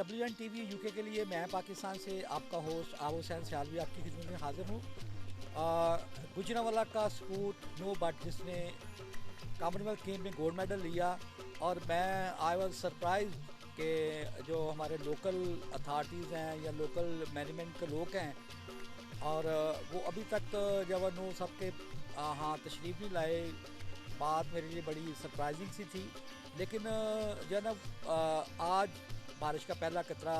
WNTV UK کے لیے میں پاکستان سے آپ کا ہوسٹ آب حسین سیالوی آپ کی خدمت میں حاضر ہوں۔ گوجرانوالہ کا سپورٹ نو بٹ جس نے کامن ویلتھ گیم میں گولڈ میڈل لیا، اور میں آئی واز سرپرائز کہ جو ہمارے لوکل اتھارٹیز ہیں یا لوکل مینجمنٹ کے لوگ ہیں، اور وہ ابھی تک جب وہ سب کے ہاں تشریف نہیں لائے، بات میرے لیے بڑی سرپرائزنگ سی تھی۔ لیکن جو ہے نا آج بارش کا پہلا قطرہ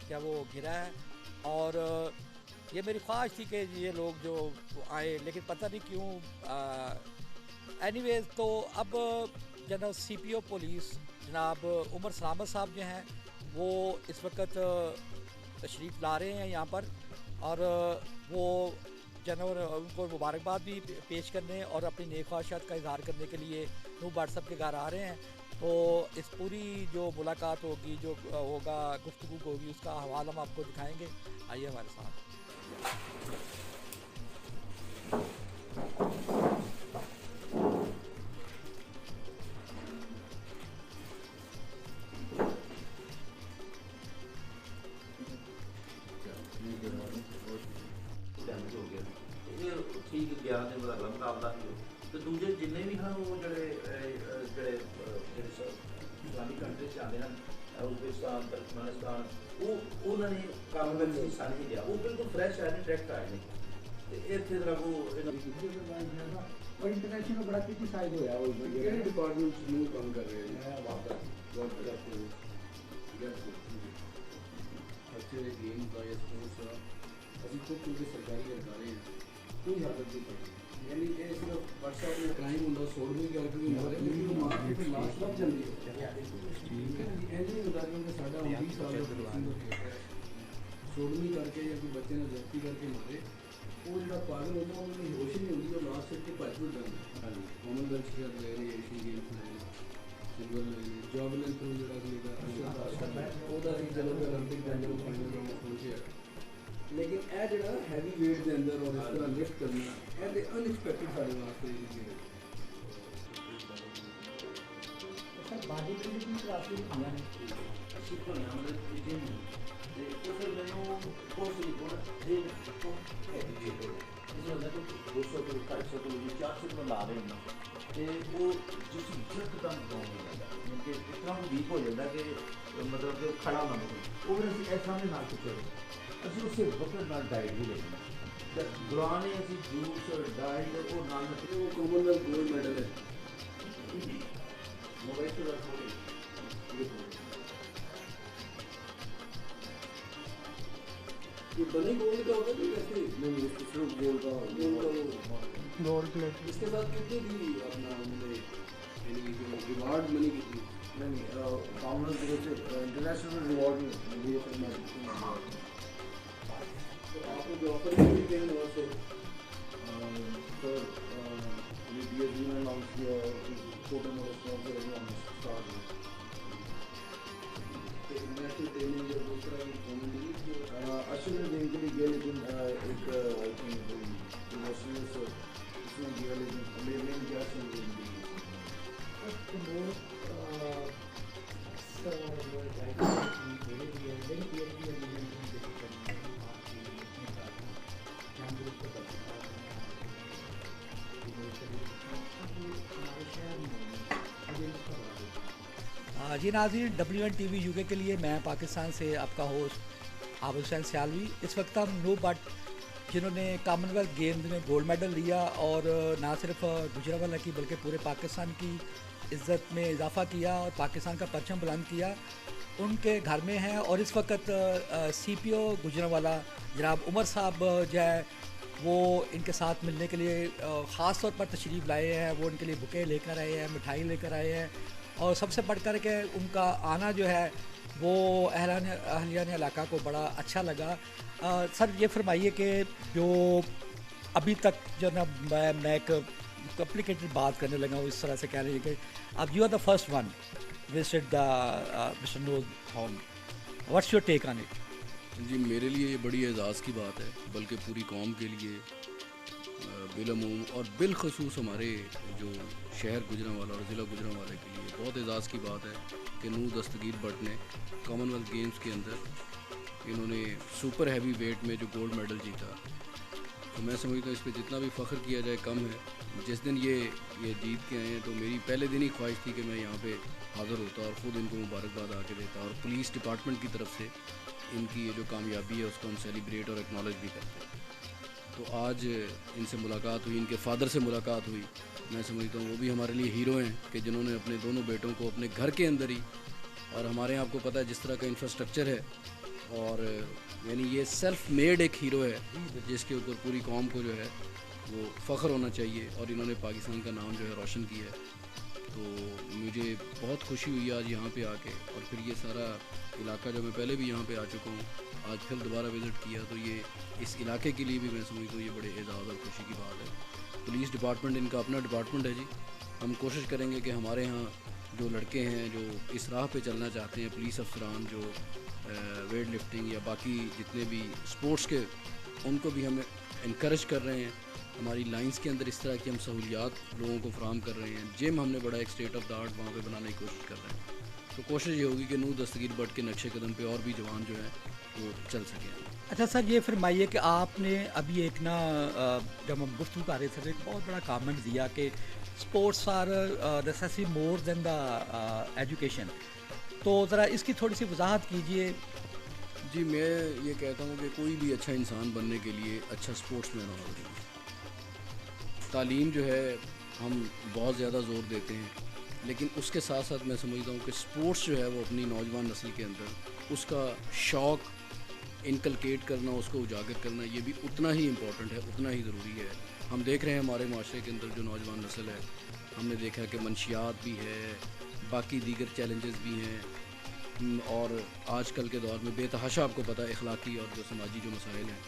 کیا وہ گرا ہے، اور یہ میری خواہش تھی کہ یہ لوگ جو آئے، لیکن پتہ نہیں کیوں۔ اینی ویز تو اب جناب سی پی او پولیس جناب عمر سلامت صاحب جو ہیں وہ اس وقت تشریف لا رہے ہیں یہاں پر، اور وہ جناب ان کو مبارکباد بھی پیش کرنے اور اپنی نیک خواہشات کا اظہار کرنے کے لیے نو بٹ صاحب کے گھر آ رہے ہیں۔ تو اس پوری جو ملاقات ہوگی، جو ہوگا گفتگو ہوگی، اس کا حوالہ ہم آپ کو دکھائیں گے۔ آئیے ہمارے ساتھ۔ ٹھیک 11 دن کا مقابلہ تو دوجے جن بھی ہیں وہ جڑے اسلامی کنٹری سے آتے ہیں، ازبکستان، ترکمانستان، وہ انہوں نے کامن ویلتھ سے حصہ نہیں لیا، وہ بالکل فریش آئے ہیں، ڈائریکٹ آئے ہیں۔ اتنے طرح وہ اور انٹرنیشنل بڑا کتنی سائز ہوا ہے ڈپارٹمنٹ میں کام کر رہے ہیں اچھے گیم کا یا اسپورٹس کا ابھی خود کیونکہ سرکاری ادارے ہیں کوئی حالت نہیں پڑی، یعنی یہ صرف واٹس ایپ میں کرائم ہوتا سوڑ بھی کر کے مارے لیکن وہ مار کے پھر لاش لگ جاتی ہے۔ ٹھیک ہے جی ایسے اداروں کا ساڈا 20 سال سوڑنی کر کے یا کوئی بچے نے زیادتی کر کے مارے، وہ جڑا پاگل ہوتا ہے انہوں نے ہوش ہی نہیں ہوتی، وہ لاسٹ سے بچ بھی جاتا ہے۔ کامن ویلتھ سے لے رہے ایشین گیمس لے رہے سلور لے رہے جاب لے تھرو جڑا وہ چلو اولمپک کے اندر فائنل پہنچے، لیکن یہ جڑا ہیوی ویٹ کے اندر اور اس طرح لفٹ کرنا یہ ان ایکسپیکٹڈ سارے واسطے سر باڈی بلڈنگ کی کلاسز ہوئی ہیں وہ جس یکدم ڈاؤن ہو جاتا ہے کہ اتنا ویک ہو جاتا ہے کہ مطلب کہ کھڑا ہونا وہ پھر اِسی ایسا نہیں نہ کچھ اِسی اس سے وقت نہ ڈائٹ بھی لینا دوران ہی اِسی جوس ڈائٹ وہ نہ وہ کامن ویلتھ گولڈ میڈل ہے۔ موبائل سے یہ بنے گولڈ کا ہوتا ہے ویسے نہیں صرف گولڈ کا گولڈ پلیٹ اس کے ساتھ کتنی تھی اپنا یعنی ریوارڈ منی کتنی نہیں کامن انٹرنیشنل ریوارڈ نہیں آپ کو جو آفر ملتے ہیں وہاں سے سر بی ایس جی نے اناؤنس کیا چھوٹے موٹے اسپانسر اسٹارٹ انٹرنیشنل ٹریننگ یا دوسرا اچھے سے دینے کے لیے گیا، لیکن ایک آئی تھنک انڈسٹریز اس میں گیا لیکن لیبلنگ کیا جی ناظرین، WNTV UK کے لیے میں پاکستان سے آپ کا ہوسٹ آب حسین سیالوی۔ اس وقت ہم نو بٹ جنہوں نے کامن ویلتھ گیمز میں گولڈ میڈل لیا اور نہ صرف گوجرانوالہ کی بلکہ پورے پاکستان کی عزت میں اضافہ کیا اور پاکستان کا پرچم بلند کیا، ان کے گھر میں ہیں، اور اس وقت سی پی او گوجرانوالہ جناب عمر صاحب جو ہے وہ ان کے ساتھ ملنے کے لیے خاص طور پر تشریف لائے ہیں۔ وہ ان کے لیے بکے لے کر آئے ہیں، مٹھائی لے کر آئے ہیں، اور سب سے بڑھ کر کے ان کا آنا جو ہے وہ اہلیان علاقہ کو بڑا اچھا لگا۔ سر یہ فرمائیے کہ جو ابھی تک جو نا میں ایک کمپلیکیٹڈ بات کرنے لگا ہوں، اس طرح سے کہہ رہی ہے کہ اب you are the first one visit the mister Noor home, what's your take on it? جی میرے لیے یہ بڑی اعزاز کی بات ہے، بلکہ پوری قوم کے لیے بالعموم اور بالخصوص ہمارے جو شہر گوجرانوالہ اور ضلع گوجرانوالہ کے لیے بہت اعزاز کی بات ہے کہ نور دستگیر بٹ نے کامن ویلتھ گیمز کے اندر انہوں نے سپر ہیوی ویٹ میں جو گولڈ میڈل جیتا. تو میں سمجھتا ہوں اس پہ جتنا بھی فخر کیا جائے کم ہے. جس دن یہ جیت کے آئے ہیں تو میری پہلے دن ہی خواہش تھی کہ میں یہاں پہ حاضر ہوتا اور خود ان کو مبارکباد آ کے دیتا, اور پولیس ڈپارٹمنٹ کی طرف سے ان کی یہ جو کامیابی ہے اس کو ہم سیلیبریٹ اور ایکنالج بھی کرتے ہیں. تو آج ان سے ملاقات ہوئی, ان کے فادر سے ملاقات ہوئی. میں سمجھتا ہوں وہ بھی ہمارے لیے ہیرو ہیں کہ جنہوں نے اپنے دونوں بیٹوں کو اپنے گھر کے اندر ہی, اور ہمارے یہاں آپ کو پتہ ہے جس طرح کا انفراسٹرکچر ہے, اور یعنی یہ سیلف میڈ ایک ہیرو ہے جس کے اوپر پوری قوم کو جو ہے وہ فخر ہونا چاہیے, اور انہوں نے پاکستان کا نام جو ہے روشن کیا ہے. تو مجھے بہت خوشی ہوئی آج یہاں پہ آ کے, اور پھر یہ سارا علاقہ جو میں پہلے بھی یہاں پہ آ چکا ہوں, آج پھر دوبارہ وزٹ کیا, تو یہ اس علاقے کے لیے بھی میں سمجھتا ہوں یہ بڑے اعزاز اور خوشی کی بات ہے. پولیس ڈپارٹمنٹ ان کا اپنا ڈپارٹمنٹ ہے جی. ہم کوشش کریں گے کہ ہمارے ہاں جو لڑکے ہیں جو اس راہ پہ چلنا چاہتے ہیں, پولیس افسران جو ویٹ لفٹنگ یا باقی جتنے بھی اسپورٹس کے, ان کو بھی ہم انکریج کر رہے ہیں. ہماری لائنس کے اندر اس طرح کی ہم سہولیات لوگوں کو فراہم کر رہے ہیں. جم ہم نے بڑا ایک اسٹیٹ آف دا آرٹ وہاں پہ بنانے کی کوشش کر رہے ہیں. تو کوشش یہ ہوگی کہ نور دستگیر بٹ کے نقشے قدم پہ اور بھی جوان جو ہیں وہ چل سکیں. اچھا سر, یہ فرمائیے کہ آپ نے ابھی ایک نا جب ہم گفتگو کر رہے تھے ایک بہت بڑا کامنٹ دیا کہ sports are necessary more than the education, تو ذرا اس کی تھوڑی سی وضاحت کیجیے. جی میں یہ کہتا ہوں کہ کوئی بھی اچھا انسان بننے کے لیے اچھا اسپورٹس مین ہونا چاہیے. تعلیم جو ہے ہم بہت زیادہ زور دیتے ہیں, لیکن اس کے ساتھ ساتھ میں سمجھتا ہوں کہ اسپورٹس جو ہے وہ اپنی نوجوان نسل کے اندر اس کا شوق انکلکیٹ کرنا, اس کو اجاگر کرنا, یہ بھی اتنا ہی امپورٹنٹ ہے, اتنا ہی ضروری ہے. ہم دیکھ رہے ہیں ہمارے معاشرے کے اندر جو نوجوان نسل ہے, ہم نے دیکھا کہ منشیات بھی ہے, باقی دیگر چیلنجز بھی ہیں, اور آج کل کے دور میں بے تحاشا آپ کو پتہ ہے اخلاقی اور جو سماجی جو مسائل ہیں.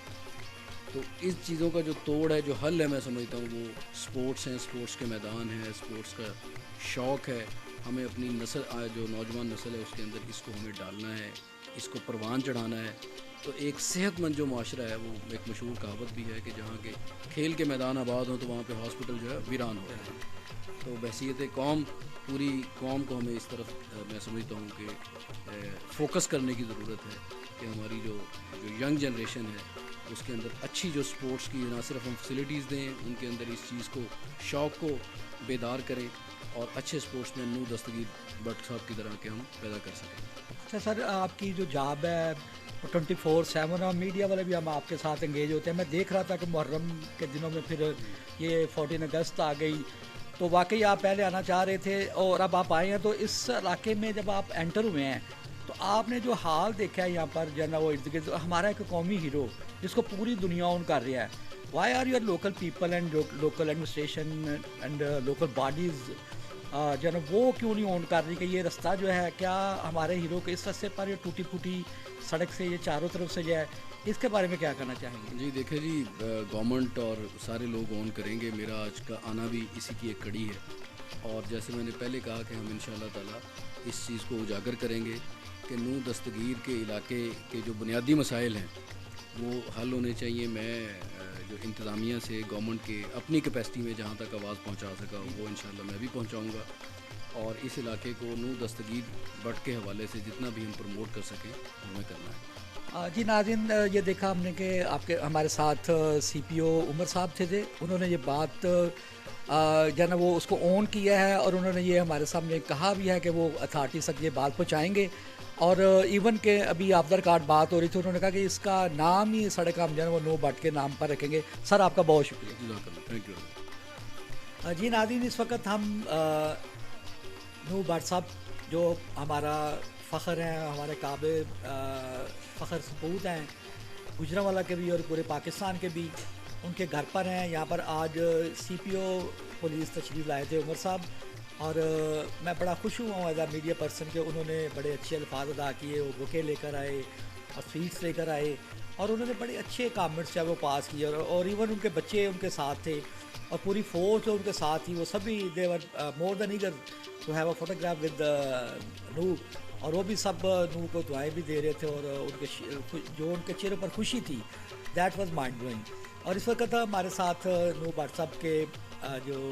تو اس چیزوں کا جو توڑ ہے, جو حل ہے, میں سمجھتا ہوں وہ اسپورٹس ہیں, اسپورٹس کے میدان ہے, اسپورٹس کا شوق ہے. ہمیں اپنی نسل جو نوجوان نسل ہے اس کے اندر اس کو ہمیں ڈالنا ہے, اس کو پروان چڑھانا ہے. تو ایک صحت مند جو معاشرہ ہے, وہ ایک مشہور کہاوت بھی ہے کہ جہاں کے کھیل کے میدان آباد ہوں تو وہاں پہ ہاسپٹل جو ہے ویران ہو رہے ہیں. تو بحیثیت قوم, پوری قوم کو ہمیں اس طرف میں سمجھتا ہوں کہ فوکس کرنے کی ضرورت ہے کہ ہماری جو ینگ جنریشن ہے اس کے اندر اچھی جو سپورٹس کی نہ صرف ہم فیسلٹیز دیں, ان کے اندر اس چیز کو شوق کو بیدار کریں, اور اچھے سپورٹس مین نور دستگیر بٹ صاحب کی طرح کے ہم پیدا کر سکیں. اچھا سر, آپ کی جو جاب ہے 24/7 اور میڈیا والے بھی ہم آپ کے ساتھ انگیج ہوتے ہیں. میں دیکھ رہا تھا کہ محرم کے دنوں میں پھر یہ 14 اگست آ گئی, تو واقعی آپ پہلے آنا چاہ رہے تھے اور اب آپ آئے ہیں. تو اس علاقے میں جب آپ انٹر ہوئے ہیں تو آپ نے جو حال دیکھا ہے یہاں پر جو ہے نا, وہ ارد گرد ہمارا ایک قومی ہیرو جس کو پوری دنیا اون کر رہا ہے, why are your local people and local administration and local bodies جو ہے نا وہ کیوں نہیں اون کر رہی کہ یہ رستہ جو ہے, کیا ہمارے ہیرو کے اس رستے پر یہ ٹوٹی پھوٹی سڑک سے یہ چاروں طرف سے جو ہے, اس کے بارے میں کیا کرنا چاہیں گے؟ جی دیکھیں جی, گورنمنٹ اور سارے لوگ اون کریں گے. میرا آج کا آنا بھی اسی کی ایک کڑی ہے, اور جیسے میں نے پہلے کہا کہ ہم انشاءاللہ تعالیٰ اس چیز کو اجاگر کریں گے کہ نور دستگیر کے علاقے کے جو بنیادی مسائل ہیں وہ حل ہونے چاہیے. میں جو انتظامیہ سے گورنمنٹ کے اپنی کیپیسٹی میں جہاں تک آواز پہنچا سکا وہ انشاءاللہ میں بھی پہنچاؤں گا, اور اس علاقے کو نور دستگیر بٹ کے حوالے سے جتنا بھی ہم پروموٹ کر سکیں ہمیں کرنا ہے. جی ناظرین, یہ دیکھا ہم نے کہ آپ کے ہمارے ساتھ CPO عمر صاحب تھے, انہوں نے یہ بات جو ہے نا وہ اس کو اون کیا ہے, اور انہوں نے یہ ہمارے سامنے کہا بھی ہے کہ وہ اتھارٹی تک یہ بات پہنچائیں گے. اور ایون کہ ابھی آفٹر کارڈ بات ہو رہی تھی, انہوں نے کہا کہ اس کا نام ہی سڑک ہم جو ہے وہ نو بٹ کے نام پر رکھیں گے. سر آپ کا بہت شکریہ. Thank you. جی ناظرین, اس وقت ہم نو بٹ صاحب جو ہمارا فخر ہیں, ہمارے قابل فخر سپوت ہیں گجرانوالہ کے بھی اور پورے پاکستان کے بھی, ان کے گھر پر ہیں. یہاں پر آج CPO پولیس تشریف لائے تھے عمر صاحب, اور میں بڑا خوش ہوا ایز اے میڈیا پرسن کہ انہوں نے بڑے اچھے الفاظ ادا کیے. وہ بکے لے کر آئے اور سویٹس لے کر آئے, اور انہوں نے بڑے اچھے کامنٹس جو وہ پاس کیے, اور ایون ان کے بچے ان کے ساتھ تھے, اور پوری فورس جو ان کے ساتھ تھی وہ سبھی they were more than eager to have a photograph with Noor, اور وہ بھی سب نور کو دعائیں بھی دے رہے تھے, اور ان کے جو ان کے چہروں پر خوشی تھی دیٹ واز مائنڈ بلوئنگ. اور اس وقت ہمارے ساتھ نور بٹ صاحب کے جو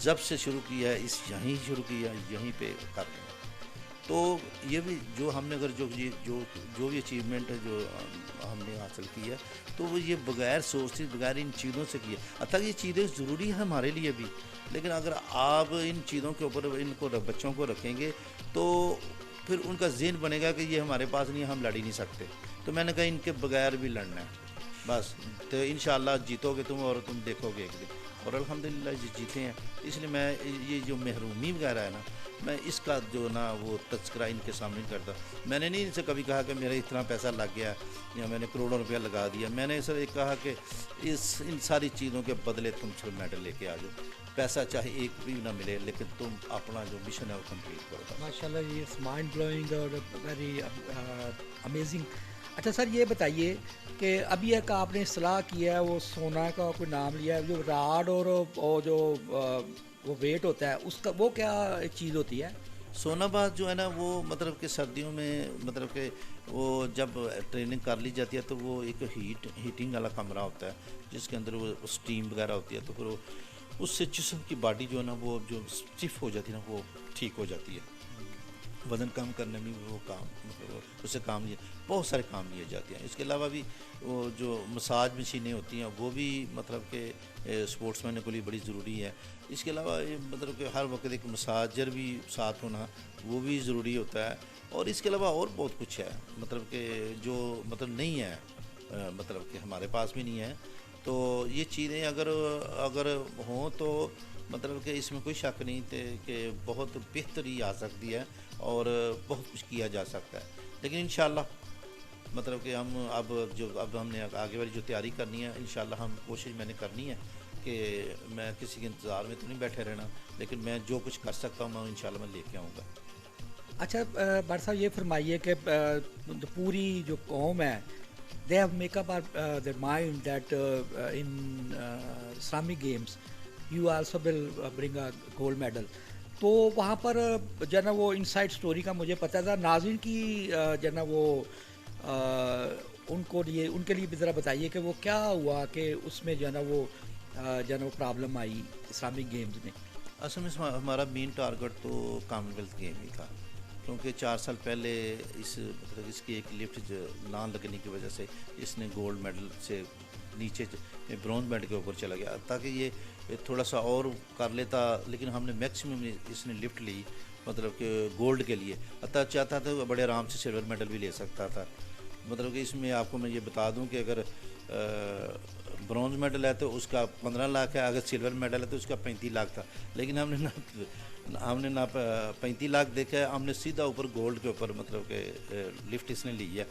جب سے شروع کیا ہے یہیں شروع کیا یہیں پہ کر رہے ہیں. تو یہ بھی جو ہم نے اگر جو بھی اچیومنٹ ہے جو ہم نے حاصل کی ہے تو وہ یہ بغیر سوچتے بغیر ان چیزوں سے کیا. حتیٰ یہ چیزیں ضروری ہیں ہمارے لیے بھی, لیکن اگر آپ ان چیزوں کے اوپر ان کو بچوں کو رکھیں گے تو پھر ان کا ذہن بنے گا کہ یہ ہمارے پاس نہیں ہے, ہم لڑ ہی نہیں سکتے. تو میں نے کہا ان کے بغیر بھی لڑنا ہے بس, تو انشاءاللہ جیتو گے تم اور تم دیکھو گے ایک دن, اور الحمدللہ جیتے ہیں. اس لیے میں یہ جو محرومی وغیرہ ہے نا, میں اس کا جو نا وہ تذکرہ ان کے سامنے کرتا. میں نے نہیں ان سے کبھی کہا کہ میرا اتنا پیسہ لگ گیا یا میں نے کروڑوں روپیہ لگا دیا. میں نے صرف ایک کہا کہ ان ساری چیزوں کے بدلے تم صرف میڈل لے کے آ جاؤ. پیسہ چاہے ایک بھی نہ ملے لیکن تم اپنا جو مشن ہے وہ کمپلیٹ کرو. ماشاءاللہ, یہ مائنڈ بلوئنگ اور ویری امیزنگ. اچھا سر, یہ بتائیے کہ ابھی ایک آپ نے اصطلاح کیا ہے, وہ سونا کا کوئی نام لیا ہے, جو راڈ اور جو وہ ویٹ ہوتا ہے اس کا, وہ کیا چیز ہوتی ہے؟ سونا بات جو ہے نا وہ مطلب کہ سردیوں میں مطلب کہ وہ جب ٹریننگ کر لی جاتی ہے تو وہ ایک ہیٹنگ والا کمرہ ہوتا ہے جس کے اندر وہ اسٹیم وغیرہ ہوتی ہے. تو پھر وہ اس سے جسم کی باڈی جو ہے نا وہ جو اسٹف ہو جاتی ہے نا وہ ٹھیک ہو جاتی ہے. وزن کم کرنے میں بھی وہ کام مطلب اس سے کام لیے بہت سارے کام لیے جاتے ہیں. اس کے علاوہ بھی وہ جو مساج مشینیں ہوتی ہیں وہ بھی مطلب کہ اسپورٹس مین کے لیے بڑی ضروری ہے. اس کے علاوہ مطلب کہ ہر وقت ایک مساجر بھی ساتھ ہونا وہ بھی ضروری ہوتا ہے. اور اس کے علاوہ اور بہت کچھ ہے مطلب کہ جو مطلب نہیں ہے مطلب کہ ہمارے پاس بھی نہیں ہے. تو یہ چیزیں اگر ہوں تو مطلب کہ اس میں کوئی شک نہیں تھے کہ بہت بہتری آ سکتی ہے اور بہت کچھ کیا جا سکتا ہے. لیکن انشاءاللہ مطلب کہ ہم اب ہم نے آگے والی جو تیاری کرنی ہے انشاءاللہ ہم کوشش میں نے کرنی ہے کہ میں کسی کے انتظار میں تو نہیں بیٹھے رہنا, لیکن میں جو کچھ کر سکتا ہوں میں انشاءاللہ میں لے کے آؤں گا. اچھا بٹ صاحب, یہ فرمائیے کہ پوری جو قوم ہے, they have make up their mind that in Islamic games you also will bring a gold medal. تو وہاں پر جو ہے نا وہ انسائڈ سٹوری کا مجھے پتہ تھا, ناظرین کی جو ہے نا وہ ان کے لیے بھی ذرا بتائیے کہ وہ کیا ہوا کہ اس میں جو ہے نا وہ پرابلم آئی اسلامک گیمز میں. اصل میں ہمارا مین ٹارگٹ تو کامن ویلتھ گیم ہی تھا, کیونکہ 4 سال پہلے اس کی ایک لفٹ نہ لگنے کی وجہ سے اس نے گولڈ میڈل سے نیچے برونز میڈل کے اوپر چلا گیا. تاکہ یہ تھوڑا سا اور کر لیتا, لیکن ہم نے میکسیمم اس نے لفٹ لی مطلب کہ گولڈ کے لیے. حتیٰ چاہتا تھا بڑے آرام سے سلور میڈل بھی لے سکتا تھا. مطلب کہ اس میں آپ کو میں یہ بتا دوں کہ اگر برونز میڈل ہے تو اس کا 15 لاکھ ہے, اگر سلور میڈل ہے تو اس کا 35 لاکھ تھا. لیکن ہم نے نہ 35 لاکھ دیکھا ہے, ہم نے سیدھا اوپر گولڈ کے اوپر مطلب کہ لفٹ اس نے لی ہے.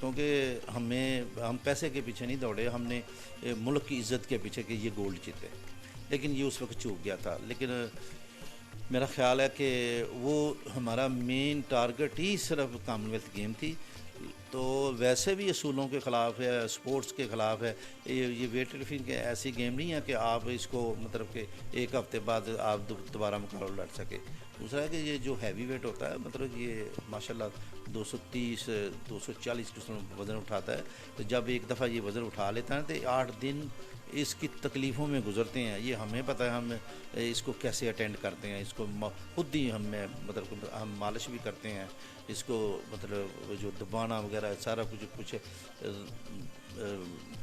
کیونکہ ہم پیسے کے پیچھے نہیں دوڑے, ہم نے ملک کی عزت کے پیچھے کہ یہ گولڈ جیتے. لیکن یہ اس وقت چوک گیا تھا. لیکن میرا خیال ہے کہ وہ ہمارا مین ٹارگٹ ہی صرف کامن ویلتھ گیم تھی. تو ویسے بھی اصولوں کے خلاف ہے, اسپورٹس کے خلاف ہے. یہ ویٹ لفٹنگ کے ایسی گیم نہیں ہے کہ آپ اس کو مطلب کہ ایک ہفتے بعد آپ دوبارہ مقابلہ لڑ سکے. دوسرا ہے کہ یہ جو ہیوی ویٹ ہوتا ہے مطلب یہ ماشاءاللہ 230 240 وزن اٹھاتا ہے. تو جب ایک دفعہ یہ وزن اٹھا لیتا ہے تو 8 دن اس کی تکلیفوں میں گزرتے ہیں. یہ ہمیں پتہ ہے ہم اس کو کیسے اٹینڈ کرتے ہیں. اس کو خود ہی مطلب ہم مالش بھی کرتے ہیں اس کو, مطلب جو دبانا وغیرہ سارا کچھ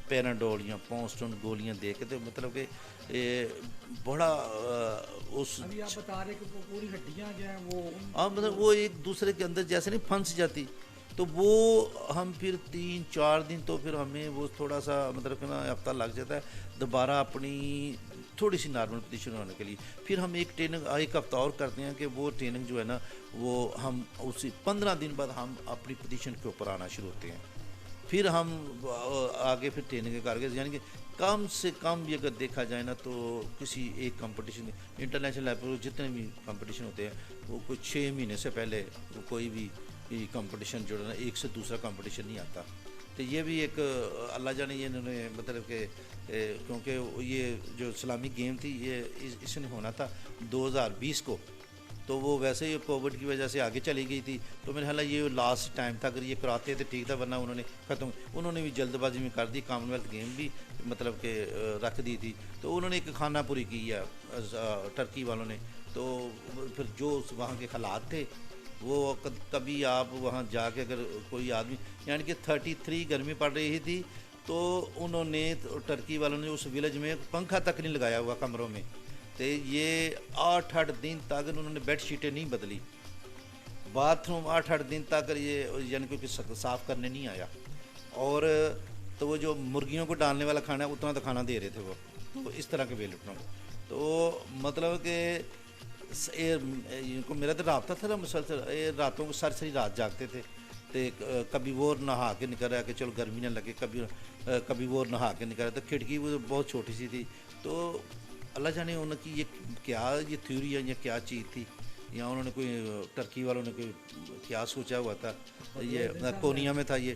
پیراڈول یا پونسٹون گولیاں دے کے, تو مطلب کہ بڑا اس ابھی آپ بتا رہے کہ وہ پوری ہڈیاں جو ہیں وہ مطلب وہ ایک دوسرے کے اندر جیسے نہیں پھنس جاتی. تو وہ ہم پھر 3-4 دن تو پھر ہمیں وہ تھوڑا سا مطلب کہ نا ہفتہ لگ جاتا ہے دوبارہ اپنی تھوڑی سی نارمل پوزیشن ہونے کے لیے. پھر ہم ایک ہفتہ اور کرتے ہیں کہ وہ ٹریننگ جو ہے نا وہ ہم اسی 15 دن بعد ہم اپنی پوزیشن کے اوپر آنا شروع ہوتے ہیں. پھر ہم آگے پھر ٹریننگ کر کے, یعنی کہ کم سے کم بھی اگر دیکھا جائے نا تو کسی ایک کمپٹیشن انٹرنیشنل لیول پر جتنے بھی کمپٹیشن ہوتے ہیں وہ کوئی 6 مہینے سے پہلے وہ کوئی بھی کمپٹیشن جو ہے نا ایک سے دوسرا کمپٹیشن نہیں آتا. تو یہ بھی ایک اللہ جانے یہ انہوں نے مطلب کہ کیونکہ یہ جو اسلامی گیم تھی یہ اس نے ہونا تھا 2020 کو. تو تو وہ ویسے ہی کووڈ کی وجہ سے آگے چلی گئی تھی. تو میرے خیال ہے یہ لاسٹ ٹائم تھا, اگر یہ کراتے تھے ٹھیک تھا, ورنہ انہوں نے ختم, انہوں نے بھی جلد بازی میں کر دی, کامن ویلتھ گیم بھی مطلب کہ رکھ دی تھی. تو انہوں نے ایک خانہ پوری کی ہے ٹرکی والوں نے. تو پھر جو وہاں کے حالات تھے وہ کبھی آپ وہاں جا کے اگر کوئی آدمی, یعنی کہ 33 گرمی پڑ رہی تھی, تو انہوں نے ٹرکی والوں نے اس ولیج میں پنکھا تک نہیں لگایا ہوا کمروں میں. تو یہ 8 دن تک انہوں نے بیڈ شیٹیں نہیں بدلی, باتھ روم 8 دن تک یہ یعنی کہ صاف کرنے نہیں آیا. اور تو وہ جو مرغیوں کو ڈالنے والا کھانا ہے اتنا تو کھانا دے رہے تھے وہ. تو اس طرح کے ویٹ لفٹوں کو تو مطلب کہ میرا تو رابطہ تھا نا مسلسل, راتوں کو ساری رات جاگتے تھے. تو کبھی وہ نہا کے نکل رہا کہ چلو گرمی نہ لگے, کبھی وہ نہا کے نکل رہا. تو کھڑکی وہ بہت چھوٹی سی تھی. تو اللہ جانے ان کی یہ تھیوری ہے یا کیا چیز تھی, یا انہوں نے کوئی ٹرکی والوں نے کوئی کیا سوچا ہوا تھا. یہ کونیا میں تھا, یہ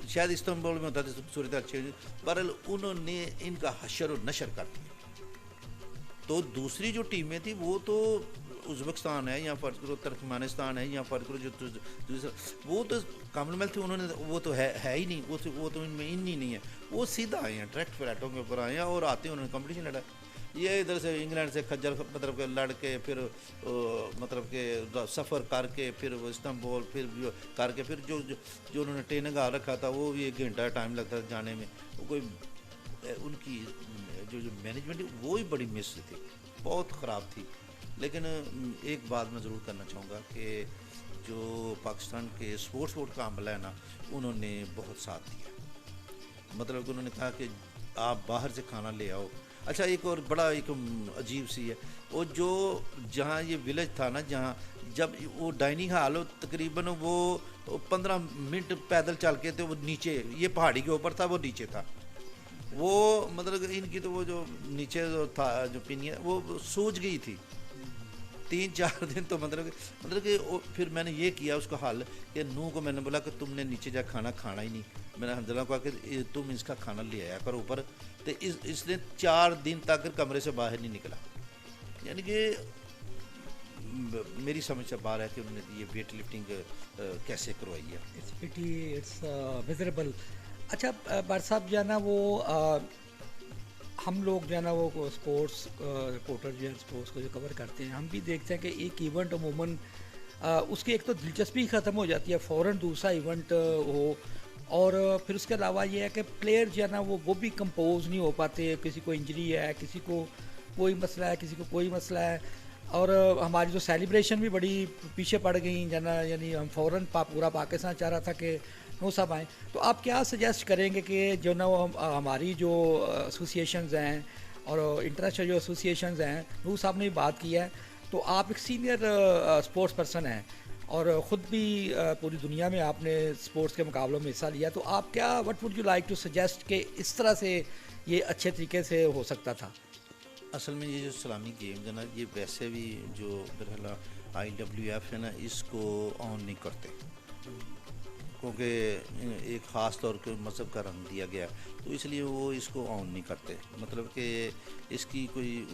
شاید استنبول میں ہوتا تھا صورت اچھی. بہرحال انہوں نے ان کا حشر و نشر کر دیا. تو دوسری جو ٹیمیں تھیں وہ تو ازبکستان ہے یا فرض کرو ترکمانستان ہے یا فرض کرو جو دوسرا, وہ تو کامن ویلتھ انہوں نے وہ تو ہے ہی نہیں, وہ تو ان میں ان ہی نہیں ہے. وہ سیدھا آئے ہیں ڈائریکٹ فلیٹوں کے اوپر آئے ہیں اور آتے ہیں انہوں نے کمپٹیشن لڑا. یہ ادھر سے انگلینڈ سے کھجر مطلب کہ لڑ کے پھر مطلب کہ سفر کر کے پھر استنبول پھر کر کے پھر جو انہوں نے ٹریننگ آ رکھا تھا وہ بھی 1 گھنٹہ ٹائم لگتا تھا جانے میں. وہ کوئی ان کی جو مینجمنٹ وہ ہی بڑی مس تھی, بہت خراب تھی. لیکن ایک بات میں ضرور کرنا چاہوں گا کہ جو پاکستان کے اسپورٹس بورڈ کا عملہ ہے نا, انہوں نے بہت ساتھ دیا. مطلب کہ انہوں نے کہا کہ آپ باہر سے کھانا لے آؤ. اچھا ایک اور بڑا ایک عجیب سی ہے, وہ جو جہاں یہ ولیج تھا نا, جہاں جب وہ ڈائننگ ہال ہو تقریباً وہ 15 منٹ پیدل چل کے تھے, وہ نیچے یہ پہاڑی کے اوپر تھا, وہ نیچے تھا. وہ مطلب ان کی تو وہ جو نیچے جو تھا جو پینی ہے وہ سوج گئی تھی 3-4 دن. تو مطلب کہ پھر میں نے یہ کیا اس کا حل کہ نو کو میں نے بولا کہ تم نے نیچے جا کھانا ہی نہیں. میں نے حمداللہ کو کہا کہ تم اس کا کھانا لے آیا کرو اوپر. تو اس نے 4 دن تک کمرے سے باہر نہیں نکلا. یعنی کہ میری سمجھ سے باہر ہے کہ انہوں نے یہ ویٹ لفٹنگ کیسے کروائی ہے. It's miserable. اچھا بار صاحب جو ہے نا وہ ہم لوگ جو ہے نا وہ اسپورٹس رپورٹر جو ہے اسپورٹس کو جو کور کرتے ہیں, ہم بھی دیکھتے ہیں کہ ایک ایونٹ عموماً اس کی ایک تو دلچسپی ختم ہو جاتی ہے, فوراً دوسرا ایونٹ ہو, اور پھر اس کے علاوہ یہ ہے کہ پلیئر جو ہے نا وہ بھی کمپوز نہیں ہو پاتے. کسی کو انجری ہے, کسی کو کوئی مسئلہ ہے, کسی کو کوئی مسئلہ ہے, اور ہماری جو سیلیبریشن بھی بڑی پیچھے پڑ گئی جو ہے نا. یعنی ہم فوراً پورا پاکستان چاہ رہا تھا کہ وہ سب آئیں. تو آپ کیا سجیسٹ کریں گے کہ جو نا ہماری جو ایسوسیشنز ہیں اور انٹرنیشنل جو ایسوسیشنز ہیں, نور صاحب نے بات کی ہے, تو آپ ایک سینئر اسپورٹس پرسن ہیں اور خود بھی پوری دنیا میں آپ نے اسپورٹس کے مقابلوں میں حصہ لیا, تو آپ کیا what would you like to suggest کہ اس طرح سے یہ اچھے طریقے سے ہو سکتا تھا؟ اصل میں یہ جو اسلامی گیمز ہے نا, یہ ویسے بھی جو برحلہ IWF ہے نا, اس کو آن نہیں کرتے کیونکہ ایک خاص طور کے مذہب کا رنگ دیا گیا, تو اس لیے وہ اس کو آن نہیں کرتے. مطلب کہ اس کی کوئی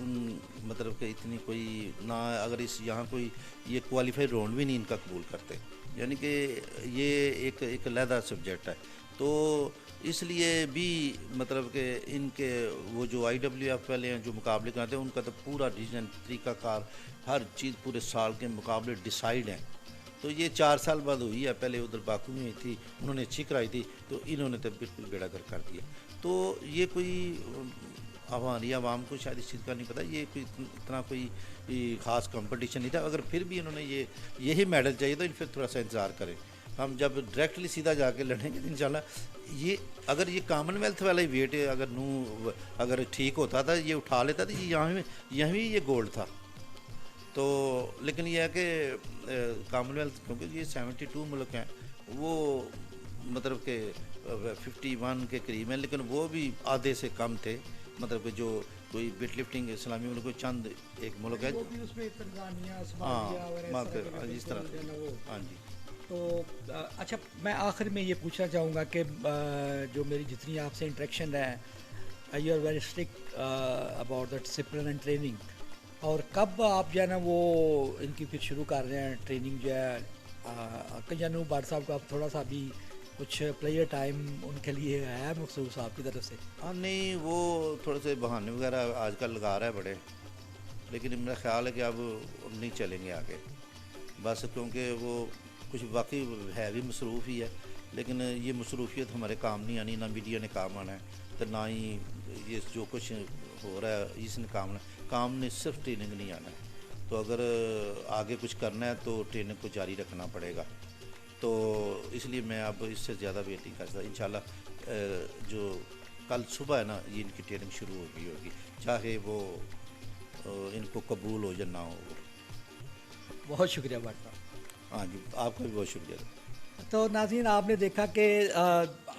مطلب کہ اتنی کوئی نہ, اگر اس یہاں کوئی یہ کوالیفائی راؤنڈ بھی نہیں ان کا قبول کرتے. یعنی کہ یہ ایک علیحدہ سبجیکٹ ہے. تو اس لیے بھی مطلب کہ ان کے وہ جو IWF والے ہیں جو مقابلے کراتے ہیں, ان کا تو پورا ڈیزائن طریقہ کار ہر چیز پورے سال کے مقابلے ڈیسائیڈ ہیں. تو یہ 4 سال بعد ہوئی ہے. پہلے ادھر باکو میں تھی, انہوں نے اچھی کرائی تھی, تو انہوں نے تو بالکل بیڑا گرک کر دیا. تو یہ کوئی ہماری عوام کو شاید اس چیز کا نہیں پتہ, یہ کوئی اتنا کوئی خاص کمپٹیشن نہیں تھا. اگر پھر بھی انہوں نے یہی میڈل چاہیے تو پھر تھوڑا سا انتظار کریں. ہم جب ڈائریکٹلی سیدھا جا کے لڑیں گے انشاءاللہ. یہ اگر یہ کامن ویلتھ والا ہی ویٹ اگر ٹھیک ہوتا تھا, یہ اٹھا لیتا تھا, یہیں یہ گولڈ تھا. تو لیکن یہ ہے کہ کامن ویلتھ کیونکہ یہ 72 ملک ہیں, وہ مطلب کہ 51 کے قریب ہیں, لیکن وہ بھی آدھے سے کم تھے. مطلب کہ جو کوئی ویٹ لفٹنگ اسلامی ملک کوئی چند ایک ملک ہے, اس طرح. ہاں جی. تو اچھا میں آخر میں یہ پوچھنا چاہوں گا کہ جو میری جتنی آپ سے انٹریکشن ہے, you are very strict about the discipline and training, اور کب آپ جو ہے نا وہ ان کی پھر شروع کر رہے ہیں ٹریننگ جو ہے کنجانو بٹ صاحب کو آپ تھوڑا سا بھی کچھ پلیئر ٹائم ان کے لیے ہے مخصوص آپ کی طرف سے؟ ہاں نہیں، وہ تھوڑے سے بہانے وغیرہ آج کل لگا رہا ہے بڑے، لیکن میرا خیال ہے کہ اب نہیں چلیں گے آگے، بس کیونکہ وہ کچھ واقعی ہے بھی مصروف ہی ہے، لیکن یہ مصروفیت ہمارے کام نہیں آنی، نہ میڈیا نے کام آنا ہے تو نہ ہی یہ جو کچھ ہو رہا ہے اس نے کام نے صرف ٹریننگ نہیں آنا ہے، تو اگر آگے کچھ کرنا ہے تو ٹریننگ کو جاری رکھنا پڑے گا، تو اس لیے میں اب اس سے زیادہ ویٹ نہیں کر سکتا۔ انشاءاللہ جو کل صبح ہے نا یہ ان کی ٹریننگ شروع ہوگی چاہے وہ ان کو قبول ہو یا نہ ہو۔ بہت شکریہ بٹ صاحب۔ ہاں جی، آپ کا بھی بہت شکریہ۔ تو ناظرین، آپ نے دیکھا کہ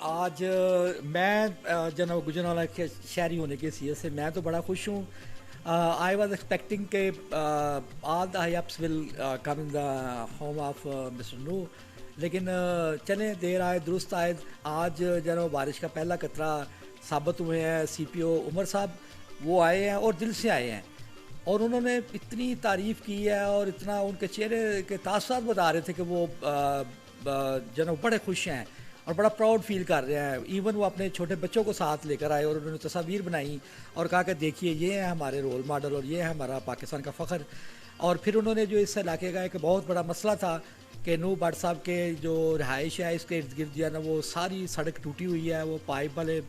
آج میں جناب گجرانوالہ کے شہری ہونے کی حیثیت سے میں تو بڑا خوش ہوں۔ آئی واز ایکسپیکٹنگ کہ all the high ups will come in the home of mister Noor, لیکن چلیں دیر آئے درست آئے۔ آج جناب بارش کا پہلا قطرہ ثابت ہوئے ہیں سی پی او عمر صاحب، وہ آئے ہیں اور دل سے آئے ہیں، اور انہوں نے اتنی تعریف کی ہے اور اتنا ان کے چہرے کے تاثرات بتا رہے تھے کہ وہ جناب بڑے خوش ہیں اور بڑا پراؤڈ فیل کر رہے ہیں۔ ایون وہ اپنے چھوٹے بچوں کو ساتھ لے کر آئے اور انہوں نے تصاویر بنائی اور کہا کہ دیکھیے یہ ہے ہمارے رول ماڈل اور یہ ہے ہمارا پاکستان کا فخر۔ اور پھر انہوں نے جو اس علاقے کا ایک بہت بڑا مسئلہ تھا کہ نو بٹ صاحب کے جو رہائش ہے اس کے ارد گرد جو ہے نا وہ ساری سڑک ٹوٹی ہوئی ہے، وہ پائپ والے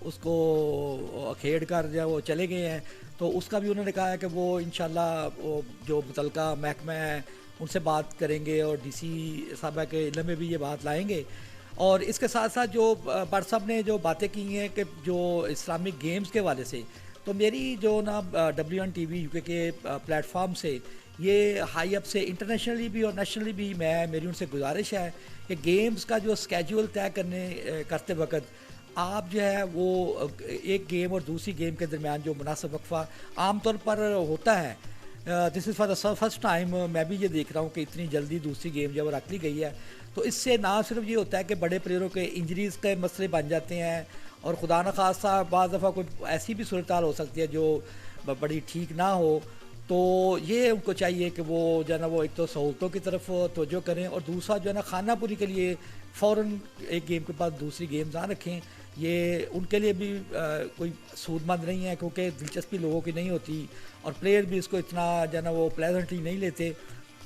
اس کو کھیڑ کر جو ہے وہ چلے گئے ہیں، تو اس کا بھی انہوں نے کہا ہے کہ وہ انشاءاللہ وہ جو متعلقہ محکمہ ہے ان سے بات کریں گے اور ڈی سی صاحبہ کے علم میں بھی یہ بات لائیں گے۔ اور اس کے ساتھ ساتھ جو بٹ صاحب نے جو باتیں کی ہیں کہ جو اسلامک گیمز کے حوالے سے، تو میری جو نا WN TV UK کے پلیٹ فارم سے یہ ہائی اپ سے انٹرنیشنلی بھی اور نیشنلی بھی میری ان سے گزارش ہے کہ گیمز کا جو اسکیجول طے کرتے وقت آپ جو ہے وہ ایک گیم اور دوسری گیم کے درمیان جو مناسب وقفہ عام طور پر ہوتا ہے، this is for the first time میں بھی یہ دیکھ رہا ہوں کہ اتنی جلدی دوسری گیم جو ہے وہ رکھ لی گئی ہے، تو اس سے نہ صرف یہ ہوتا ہے کہ بڑے پلیئروں کے انجریز کے مسئلے بن جاتے ہیں، اور خدا نخواستہ بعض دفعہ کوئی ایسی بھی صورتحال ہو سکتی ہے جو بڑی ٹھیک نہ ہو، تو یہ ان کو چاہیے کہ وہ جو ہے نا وہ ایک تو سہولتوں کی طرف توجہ کریں، اور دوسرا جو ہے نا خانہ پوری کے لیے فوراً ایک گیم کے بعد دوسری گیمز نہ رکھیں۔ یہ ان کے لیے بھی کوئی سود مند نہیں ہے، کیونکہ دلچسپی لوگوں کی نہیں ہوتی اور پلیئر بھی اس کو اتنا جو ہے نا وہ پلیزنٹلی نہیں لیتے۔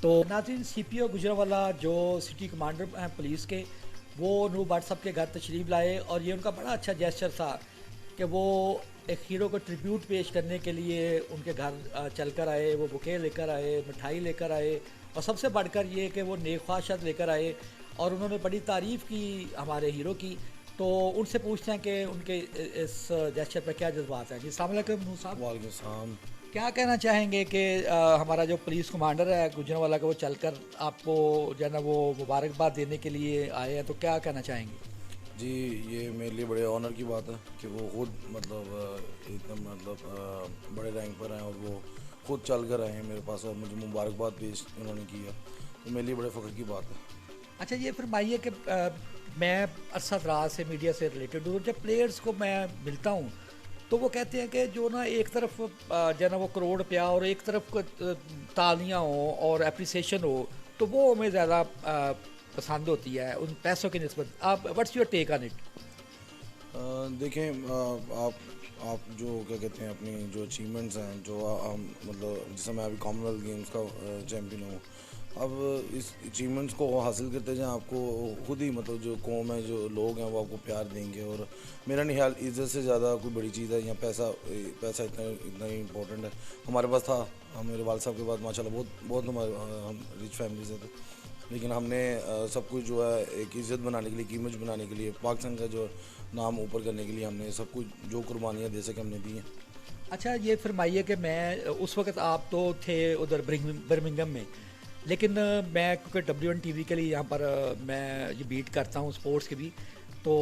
تو ناظرین، سی پی او گجرانوالہ جو سٹی کمانڈر ہیں پولیس کے، وہ نو بٹ صاحب کے گھر تشریف لائے، اور یہ ان کا بڑا اچھا جیسچر تھا کہ وہ ایک ہیرو کو ٹریبیوٹ پیش کرنے کے لیے ان کے گھر چل کر آئے، وہ بکے لے کر آئے، مٹھائی لے کر آئے، اور سب سے بڑھ کر یہ کہ وہ نیک خواہشات لے کر آئے، اور انہوں نے بڑی تعریف کی ہمارے ہیرو کی۔ تو ان سے پوچھتے ہیں کہ ان کے اس جیسچر پر کیا جذبات ہیں۔ جی السلام علیکم نور صاحب۔ وعلیکم السلام۔ کیا کہنا چاہیں گے کہ ہمارا جو پولیس کمانڈر ہے گجرانوالہ کا، وہ چل کر آپ کو جو ہے نا وہ مبارکباد دینے کے لیے آئے ہیں، تو کیا کہنا چاہیں گے؟ جی یہ میرے لیے بڑے آنر کی بات ہے کہ وہ خود ایک دم بڑے رینک پر ہیں اور وہ خود چل کر آئے ہیں میرے پاس اور مجھے مبارکباد پیش انہوں نے کی ہے، تو میرے لیے بڑے فخر کی بات ہے۔ اچھا یہ فرمائیے کہ میں عرصہ دراز سے میڈیا سے ریلیٹڈ ہوں، جب پلیئرز کو میں ملتا ہوں تو وہ کہتے ہیں کہ جو نا ایک طرف جو ہے نا وہ کروڑ روپیہ اور ایک طرف تالیاں ہوں اور اپریسیشن ہو، تو وہ ہمیں زیادہ پسند ہوتی ہے ان پیسوں کی نسبت۔ آپ what's your take on it? دیکھیں آپ جو کیا کہتے ہیں اپنی جو اچیومنٹس ہیں، جو ہم جیسے میں ابھی کامن ویلتھ گیمز کا چیمپئن ہوں، اب اس اچیومنٹس کو حاصل کرتے جائیں، آپ کو خود ہی جو قوم ہے، جو لوگ ہیں وہ آپ کو پیار دیں گے، اور میرا نہیں خیال عزت سے زیادہ کوئی بڑی چیز ہے، یا پیسہ اتنا ہی امپورٹنٹ ہے۔ ہمارے پاس تھا، میرے والد صاحب کے بعد ماشاءاللہ بہت ہمارے ہم ریچ فیملی سے تھے، لیکن ہم نے سب کچھ جو ہے ایک عزت بنانے کے لیے، قیمت بنانے کے لیے، پاکستان کا جو نام اوپر کرنے کے لیے ہم نے سب کچھ جو قربانیاں دے سکے ہم نے دی ہیں۔ اچھا یہ فرمائیے کہ میں اس وقت آپ تو تھے ادھر برمنگھم میں، لیکن میں کیونکہ WN TV کے لیے یہاں پر میں یہ بیٹ کرتا ہوں اسپورٹس کی بھی، تو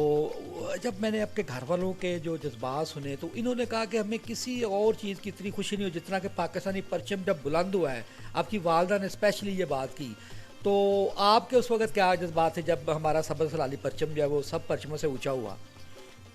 جب میں نے آپ کے گھر والوں کے جو جذبات سنے تو انہوں نے کہا کہ ہمیں کسی اور چیز کی اتنی خوشی نہیں ہو جتنا کہ پاکستانی پرچم جب بلند ہوا ہے۔ آپ کی والدہ نے اسپیشلی یہ بات کی، تو آپ کے اس وقت کیا جذبات تھے جب ہمارا سبز سلالی پرچم جو ہے وہ سب پرچموں سے اونچا ہوا؟